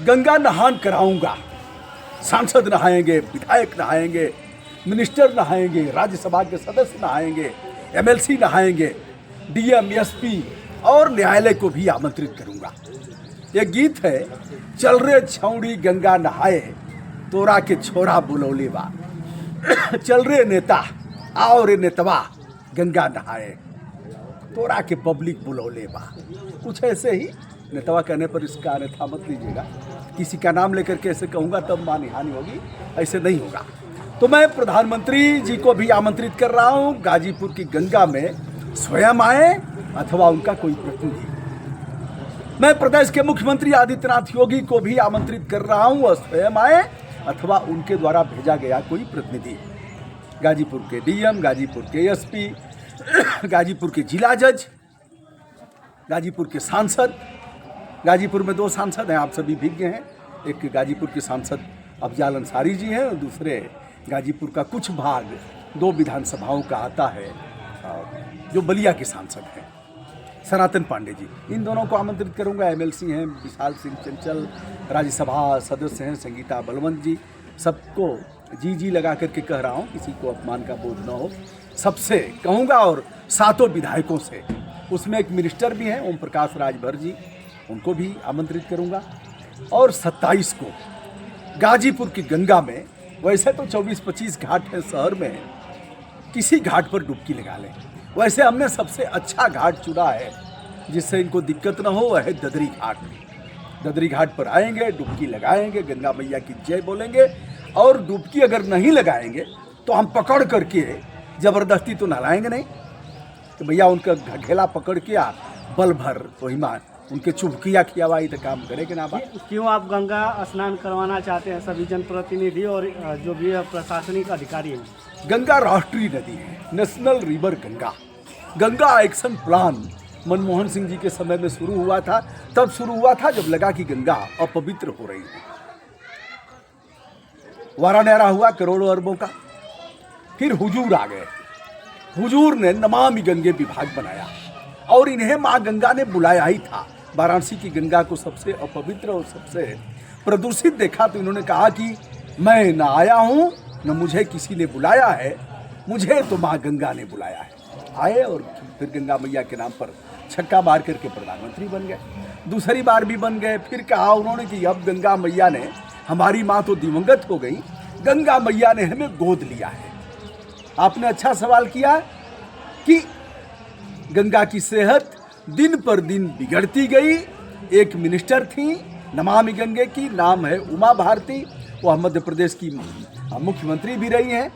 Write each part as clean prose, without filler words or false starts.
गंगा नहान कराऊंगा। सांसद नहाएंगे, विधायक नहाएंगे, मिनिस्टर नहाएंगे, राज्यसभा के सदस्य नहाएंगे, एमएलसी नहाएंगे, डीएम, एसपी और न्यायालय को भी आमंत्रित करूंगा। ये गीत है, चल रे छौड़ी गंगा नहाए, तोरा के छोरा बुलौले बा। चल रे नेता, आओ रे नेतवा, गंगा नहाए, तोरा के पब्लिक बुलौले बा। कुछ ऐसे ही। नेतवा कहने पर इसका अन्यथा मत लीजिएगा, किसी का नाम लेकर के ऐसे कहूँगा तब मानी हानि होगी, ऐसे नहीं होगा। तो मैं प्रधानमंत्री जी को भी आमंत्रित कर रहा हूँ, गाजीपुर की गंगा में स्वयं आए अथवा उनका कोई प्रतिनिधि। मैं प्रदेश के मुख्यमंत्री आदित्यनाथ योगी को भी आमंत्रित कर रहा हूँ, वह स्वयं आए अथवा उनके द्वारा भेजा गया कोई प्रतिनिधि। गाजीपुर के डीएम, गाजीपुर के एसपी, गाजीपुर के जिला जज, गाजीपुर के सांसद। गाजीपुर में 2 सांसद हैं, आप सभी विज्ञ हैं। एक गाजीपुर के सांसद अफजाल अंसारी जी हैं और दूसरे गाजीपुर का कुछ भाग 2 विधानसभाओं का आता है जो बलिया के सांसद हैं, सनातन पांडे जी। इन दोनों को आमंत्रित करूंगा। एमएलसी हैं विशाल सिंह चंचल, राज्यसभा सदस्य हैं संगीता बलवंत जी। सबको जी लगा करके कह रहा हूँ, किसी को अपमान का बोझ न हो, सबसे कहूँगा। और 7 विधायकों से, उसमें एक मिनिस्टर भी हैं ओम प्रकाश राजभर जी, उनको भी आमंत्रित करूंगा। और 27 को गाजीपुर की गंगा में, वैसे तो 24-25 घाट हैं शहर में, किसी घाट पर डुबकी लगा लें। वैसे हमने सबसे अच्छा घाट चुना है जिससे इनको दिक्कत न हो, वह है ददरी घाट। ददरी घाट पर आएंगे, डुबकी लगाएंगे, गंगा मैया की जय बोलेंगे। और डुबकी अगर नहीं लगाएंगे तो हम पकड़ करके ज़बरदस्ती तो नहलाएंगे नहीं, तो भैया उनका घेला पकड़ के बल भर वही मान उनके चुभकिया खियावाई तो काम करे कि ना बात। क्यों आप गंगा स्नान करवाना चाहते हैं सभी जनप्रतिनिधि और जो भी प्रशासनिक अधिकारी हैं? गंगा राष्ट्रीय नदी है, national river Ganga. Ganga action plan Manmohan Singh ji के समय में शुरू हुआ था। तब शुरू हुआ था जब लगा कि गंगा अपवित्र हो रही है। वाराणेरा हुआ करोड़ों अरबों का। फिर हुजूर आ गए, हुजूर ने नमामि गंगे विभाग बनाया और इन्हें माँ गंगा ने बुलाया ही था। वाराणसी की गंगा को सबसे अपवित्र और सबसे प्रदूषित देखा तो इन्होंने कहा कि मैं न आया हूँ न मुझे किसी ने बुलाया है, मुझे तो माँ गंगा ने बुलाया है। आए और फिर गंगा मैया के नाम पर छक्का मार करके प्रधानमंत्री बन गए। दूसरी बार भी बन गए। फिर कहा उन्होंने कि अब गंगा मैया ने, हमारी माँ तो दिवंगत हो गई, गंगा मैया ने हमें गोद लिया है। आपने अच्छा सवाल किया कि गंगा की सेहत दिन पर दिन बिगड़ती गई। एक मिनिस्टर थी नमामि गंगे की, नाम है उमा भारती, वह मध्य प्रदेश की मुख्यमंत्री भी रही हैं।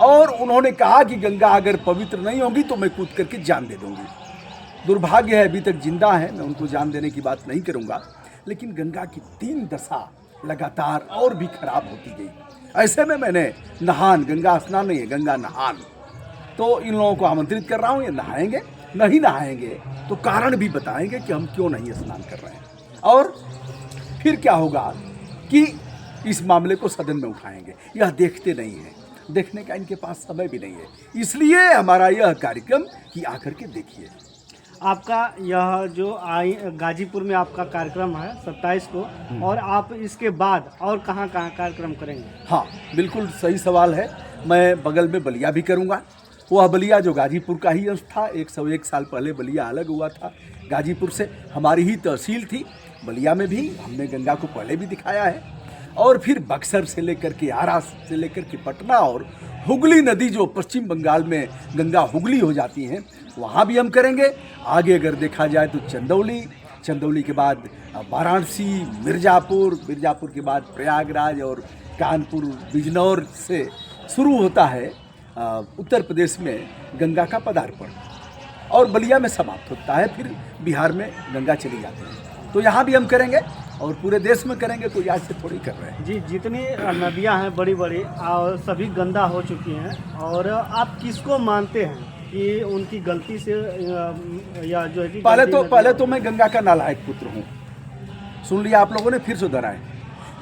और उन्होंने कहा कि गंगा अगर पवित्र नहीं होगी तो मैं कूद करके जान दे दूंगी। दुर्भाग्य है अभी तक जिंदा है, मैं उनको जान देने की बात नहीं करूंगा। लेकिन गंगा की 3 दशा लगातार और भी खराब होती गई। ऐसे में मैंने नहान, गंगा स्नान नहीं है, गंगा नहान, तो इन लोगों को आमंत्रित कर रहा हूँ। ये नहाएंगे, नहीं नहाएंगे तो कारण भी बताएंगे कि हम क्यों नहीं स्नान कर रहे हैं। और फिर क्या होगा कि इस मामले को सदन में उठाएंगे। यह देखते नहीं हैं, देखने का इनके पास समय भी नहीं है। इसलिए हमारा यह कार्यक्रम कि आकर के देखिए। आपका यह जो गाजीपुर में आपका कार्यक्रम है 27 को, और आप इसके बाद और कहाँ कार्यक्रम करेंगे? हाँ, बिल्कुल सही सवाल है। मैं बगल में बलिया भी करूँगा। वह बलिया जो गाजीपुर का ही अंश था। 101 साल पहले बलिया अलग हुआ था गाजीपुर से, हमारी ही तहसील थी। बलिया में भी हमने गंगा को पहले भी दिखाया है। और फिर बक्सर से लेकर के आरा से लेकर के पटना और हुगली नदी जो पश्चिम बंगाल में गंगा हुगली हो जाती हैं, वहाँ भी हम करेंगे। आगे अगर देखा जाए तो चंदौली के बाद वाराणसी, मिर्ज़ापुर के बाद प्रयागराज और कानपुर, बिजनौर से शुरू होता है उत्तर प्रदेश में गंगा का पदार्पण, और बलिया में समाप्त होता है। फिर बिहार में गंगा चली जाती है। तो यहाँ भी हम करेंगे और पूरे देश में करेंगे। कोई आज से थोड़ी कर रहे हैं जी। जितनी नदियाँ हैं बड़ी बड़ी और सभी गंदा हो चुकी हैं, और आप किसको मानते हैं कि उनकी गलती से या जो है कि पहले तो मैं गंगा का नालायक पुत्र हूँ। सुन लिया आप लोगों ने, फिर से दोहराएं,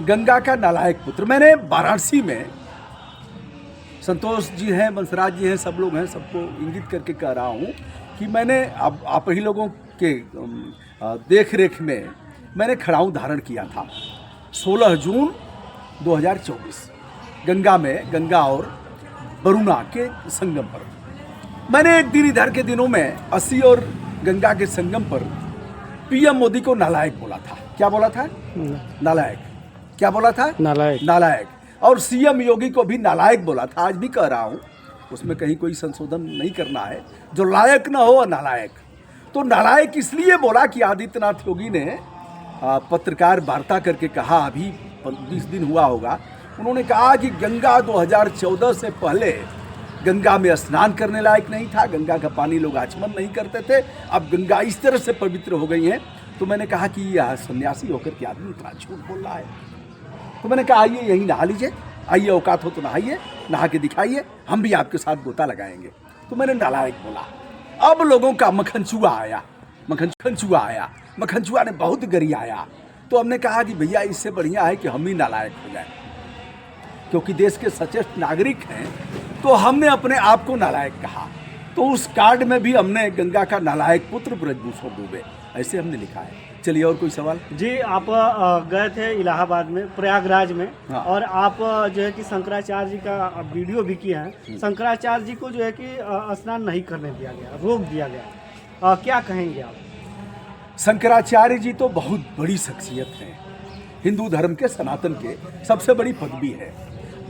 गंगा का नालायक पुत्र। मैंने वाराणसी में, संतोष जी हैं, बंसराज जी हैं, सब लोग हैं, सबको इंगित करके कह रहा हूँ कि मैंने, अब आप ही लोगों के देख रेख में मैंने खड़ाऊँ धारण किया था 16 जून 2024 गंगा में, गंगा और वरुणा के संगम पर। मैंने एक दिन इधर के दिनों में 80 और गंगा के संगम पर पीएम मोदी को नालायक बोला था। क्या बोला था? नालायक। क्या बोला था? नालायक। नालायक। और सीएम योगी को भी नालायक बोला था। आज भी कह रहा हूँ, उसमें कहीं कोई संशोधन नहीं करना है। जो लायक ना हो नालायक। तो नालायक इसलिए बोला कि आदित्यनाथ योगी ने पत्रकार वार्ता करके कहा, अभी 20 दिन हुआ होगा, उन्होंने कहा कि गंगा 2014 से पहले गंगा में स्नान करने लायक नहीं था, गंगा का पानी लोग आचमन नहीं करते थे, अब गंगा इस तरह से पवित्र हो गई है। तो मैंने कहा कि यह सन्यासी होकर के आदमी इतना झूठ बोल रहा है। तो मैंने कहा आइए यहीं नहा लीजिए, आइए औकात हो तो नहाइए, नहा के दिखाइए, हम भी आपके साथ गोता लगाएंगे। तो मैंने नालायक बोला। अब लोगों का मक्खनचुआ आया, मक्खनचुआ ने बहुत गरियाया। तो हमने कहा कि भैया इससे बढ़िया है कि हम ही नालायक हो जाए, क्योंकि देश के सचेत नागरिक हैं। तो हमने अपने आप को नालायक कहा। तो उस कार्ड में भी हमने गंगा का नालायक पुत्र ब्रजभूषण दुबे ऐसे हमने लिखा है। चलिए और कोई सवाल? जी, आप गए थे इलाहाबाद में, प्रयागराज में। हाँ। और आप जो है कि शंकराचार्य जी का वीडियो भी किए हैं। शंकराचार्य जी को जो है कि स्नान नहीं करने दिया गया, रोक दिया गया। क्या कहेंगे आप? शंकराचार्य जी तो बहुत बड़ी शख्सियत है, हिंदू धर्म के, सनातन के सबसे बड़ी पदवी है।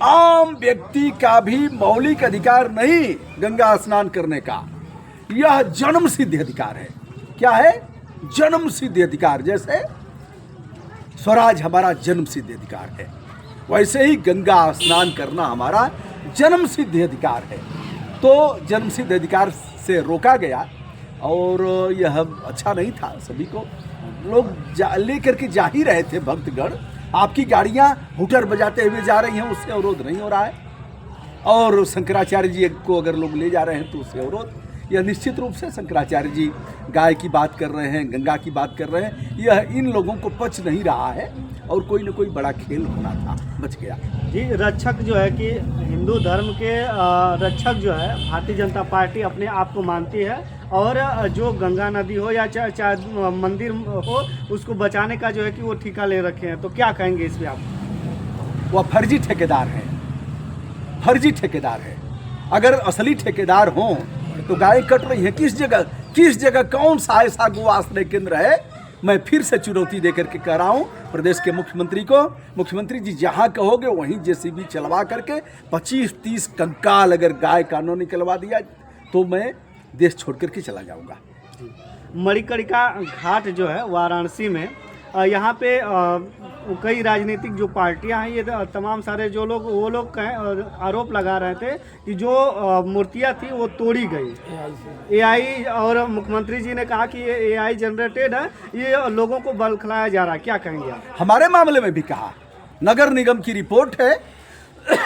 आम व्यक्ति का भी मौलिक अधिकार नहीं गंगा स्नान करने का, यह जन्म सिद्ध अधिकार है। क्या है? जन्म सिद्ध अधिकार। जैसे स्वराज हमारा जन्म सिद्ध अधिकार है, वैसे ही गंगा स्नान करना हमारा जन्म सिद्ध अधिकार है। तो जन्म सिद्ध अधिकार से रोका गया और यह अच्छा नहीं था। सभी को लोग लेकर के जा ही रहे थे भक्तगण। आपकी गाड़ियां हुटर बजाते हुए जा रही हैं, उससे अवरोध नहीं हो रहा है। और शंकराचार्य जी को अगर लोग ले जा रहे हैं तो उससे अवरोध। यह निश्चित रूप से शंकराचार्य जी गाय की बात कर रहे हैं, गंगा की बात कर रहे हैं, यह इन लोगों को पच नहीं रहा है और कोई न कोई बड़ा खेल होना था, बच गया। जी, रक्षक जो है कि हिंदू धर्म के रक्षक जो है भारतीय जनता पार्टी अपने आप को मानती है। और जो गंगा नदी हो या चाहे मंदिर हो, उसको बचाने का जो है कि वो ठेका ले रखे हैं। तो क्या कहेंगे इस पर आप? वह फर्जी ठेकेदार है, फर्जी ठेकेदार है। अगर असली ठेकेदार हों तो गाय कट रही है किस जगह कौन सा ऐसा गो आश्रय केंद्र है? मैं फिर से चुनौती देकर के कह रहा हूँ प्रदेश के मुख्यमंत्री को, मुख्यमंत्री जी जहाँ कहोगे वहीं जेसीबी चलवा करके 25-30 कंकाल अगर गाय कानून निकलवा दिया तो मैं देश छोड़ करके चला जाऊँगा। मणिकर्णिका घाट जो है वाराणसी में, यहाँ पे कई राजनीतिक जो पार्टियां हैं, ये तमाम सारे जो लोग वो लोग आरोप लगा रहे थे कि जो मूर्तियां थी वो तोड़ी गई एआई। और मुख्यमंत्री जी ने कहा कि ये एआई जनरेटेड है, ये लोगों को बौखलाया जा रहा है। क्या कहेंगे आप? हमारे मामले में भी कहा, नगर निगम की रिपोर्ट है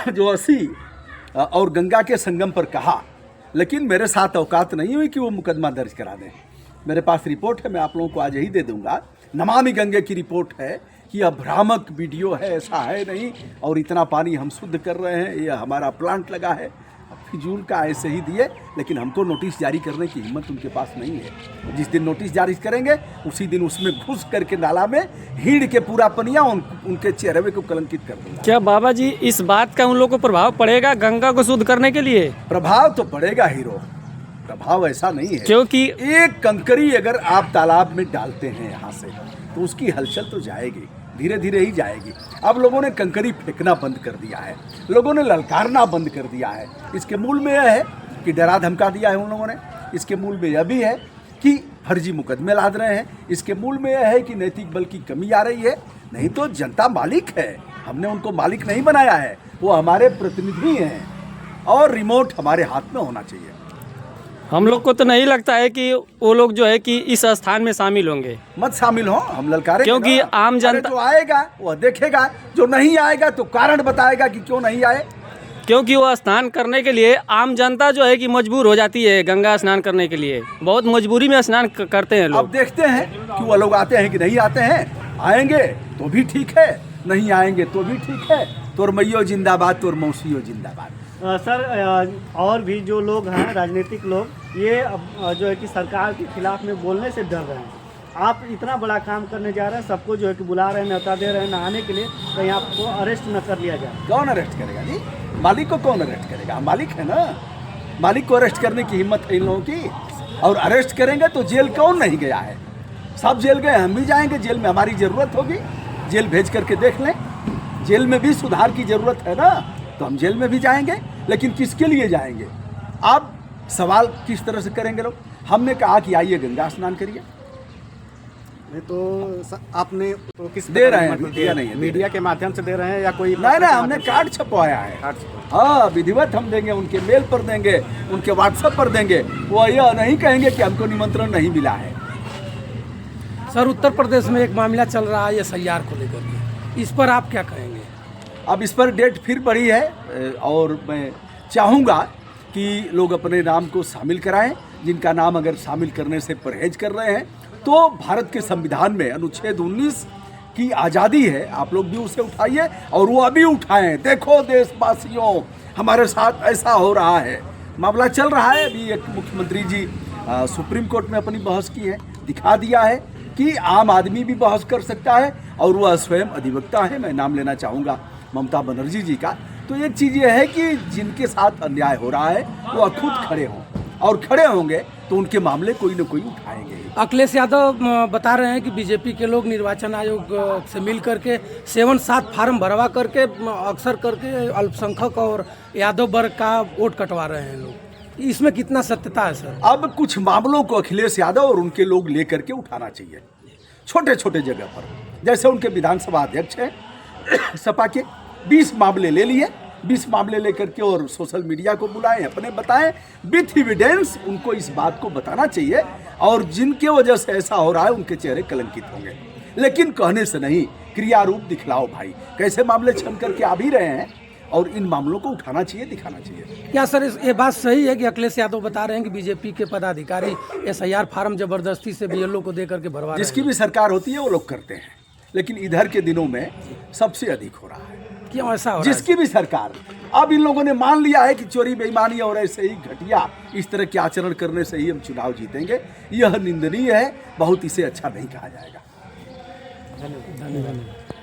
जो 80 और गंगा के संगम पर कहा, लेकिन मेरे साथ औकात नहीं हुई कि वो मुकदमा दर्ज करा दें। मेरे पास रिपोर्ट है, मैं आप लोगों को आज यही दे दूंगा। नमामि गंगे की रिपोर्ट है कि यह भ्रामक वीडियो है, ऐसा है नहीं, और इतना पानी हम शुद्ध कर रहे हैं, यह हमारा प्लांट लगा है। फिजूल का ऐसे ही दिए, लेकिन हमको नोटिस जारी करने की हिम्मत उनके पास नहीं है। जिस दिन नोटिस जारी करेंगे उसी दिन उसमें घुस करके नाला में हीड़ के पूरा पनिया उनके चेहरे को कलंकित कर दूंगा। क्या बाबा जी इस बात का उन लोगों को प्रभाव पड़ेगा गंगा को शुद्ध करने के लिए? प्रभाव तो पड़ेगा हीरो, प्रभाव ऐसा नहीं है। क्योंकि एक कंकरी अगर आप तालाब में डालते हैं यहाँ से तो उसकी हलचल तो जाएगी, धीरे धीरे ही जाएगी। अब लोगों ने कंकरी फेंकना बंद कर दिया है, लोगों ने ललकारना बंद कर दिया है। इसके मूल में यह है कि डरा धमका दिया है उन लोगों ने। इसके मूल में यह भी है कि फर्जी मुकदमे लाद रहे हैं। इसके मूल में यह है कि नैतिक बल की कमी आ रही है। नहीं तो जनता मालिक है, हमने उनको मालिक नहीं बनाया है, वो हमारे प्रतिनिधि हैं और रिमोट हमारे हाथ में होना चाहिए। हम लोग को तो नहीं लगता है कि वो लोग जो है कि इस स्थान में शामिल होंगे। मत शामिल हो, हम ललकारेंगे। क्योंकि आम जनता जो आएगा वह देखेगा, जो नहीं आएगा तो कारण बताएगा कि क्यों नहीं आए। क्योंकि वो स्नान करने के लिए आम जनता जो है कि मजबूर हो जाती है गंगा स्नान करने के लिए, बहुत मजबूरी में स्नान करते हैं लोग। अब देखते हैं कि वो लोग आते हैं कि नहीं आते हैं। आएंगे तो भी ठीक है, नहीं आएंगे तो भी ठीक है। तोर मैयो जिंदाबाद, तोर मौसियो जिंदाबाद। सर, और भी जो लोग हैं राजनीतिक लोग, ये अब जो है कि सरकार के खिलाफ में बोलने से डर रहे हैं। आप इतना बड़ा काम करने जा रहे हैं, सबको जो है कि बुला रहे हैं, न्योता दे रहे हैं नहाने के लिए, कहीं आपको अरेस्ट न कर लिया जाए। कौन अरेस्ट करेगा जी? मालिक को कौन अरेस्ट करेगा? मालिक है ना, मालिक को अरेस्ट करने की हिम्मत है इन लोगों की। और अरेस्ट करेंगे तो जेल कौन नहीं गया है? सब जेल गए, हम भी जाएंगे जेल में, हमारी ज़रूरत होगी, जेल भेज करके देख लें। जेल में भी सुधार की ज़रूरत है ना, तो हम जेल में भी जाएंगे। लेकिन किसके लिए जाएंगे? आप सवाल किस तरह से करेंगे लोग? हमने कहा कि आइए गंगा स्नान करिए, तो आपने तो किस दे रहे हैं, मतलब दिया नहीं है, मीडिया के माध्यम से दे रहे हैं या कोई नहीं नहीं, हमने कार्ड छपवाया है। हाँ, विधिवत हम देंगे, उनके मेल पर देंगे, उनके व्हाट्सएप पर देंगे। वो यह नहीं कहेंगे कि हमको निमंत्रण नहीं मिला है। सर, उत्तर प्रदेश में एक मामला चल रहा है SIR को लेकर के, इस पर आप क्या कहेंगे? अब इस पर डेट फिर बढ़ी है और मैं चाहूँगा कि लोग अपने नाम को शामिल कराएं। जिनका नाम अगर शामिल करने से परहेज कर रहे हैं, तो भारत के संविधान में अनुच्छेद 19 की आज़ादी है, आप लोग भी उसे उठाइए और वो अभी उठाएं। देखो देशवासियों, हमारे साथ ऐसा हो रहा है, मामला चल रहा है। अभी एक मुख्यमंत्री जी सुप्रीम कोर्ट में अपनी बहस की है, दिखा दिया है कि आम आदमी भी बहस कर सकता है और वह स्वयं अधिवक्ता है। मैं नाम लेना चाहूँगा ममता बनर्जी जी का। तो एक चीज़ ये है कि जिनके साथ अन्याय हो रहा है वो खुद खड़े हों, और खड़े होंगे तो उनके मामले कोई न कोई उठाएंगे। अखिलेश यादव बता रहे हैं कि बीजेपी के लोग निर्वाचन आयोग से मिल करके 7 फार्म भरवा करके अक्सर करके अल्पसंख्यक और यादव वर्ग का वोट कटवा रहे हैं लोग। इसमें कितना सत्यता है सर? अब कुछ मामलों को अखिलेश यादव और उनके लोग लेकर के उठाना चाहिए, छोटे छोटे जगह पर। जैसे उनके विधानसभा अध्यक्ष हैं सपा के, 20 मामले ले लिए, 20 मामले लेकर के और सोशल मीडिया को बुलाएं, अपने बताएं विथ एविडेंस। उनको इस बात को बताना चाहिए, और जिनके वजह से ऐसा हो रहा है उनके चेहरे कलंकित होंगे। लेकिन कहने से नहीं, क्रिया रूप दिखलाओ भाई। कैसे मामले छन करके आ भी रहे हैं, और इन मामलों को उठाना चाहिए, दिखाना चाहिए। क्या सर ये बात सही है कि अखिलेश यादव बता रहे हैं कि बीजेपी के पदाधिकारी SIR फार्म जबरदस्ती से BLO को दे करके भरवा रहे हैं? जिसकी भी सरकार होती है वो लोग करते हैं, लेकिन इधर के दिनों में सबसे अधिक हो रहा है। क्यों ऐसा हो रहा है? जिसकी भी सरकार, अब इन लोगों ने मान लिया है कि चोरी बेईमानी और ऐसे ही घटिया इस तरह के आचरण करने से ही हम चुनाव जीतेंगे। यह निंदनीय है, बहुत इसे अच्छा नहीं कहा जाएगा। धन्यवाद।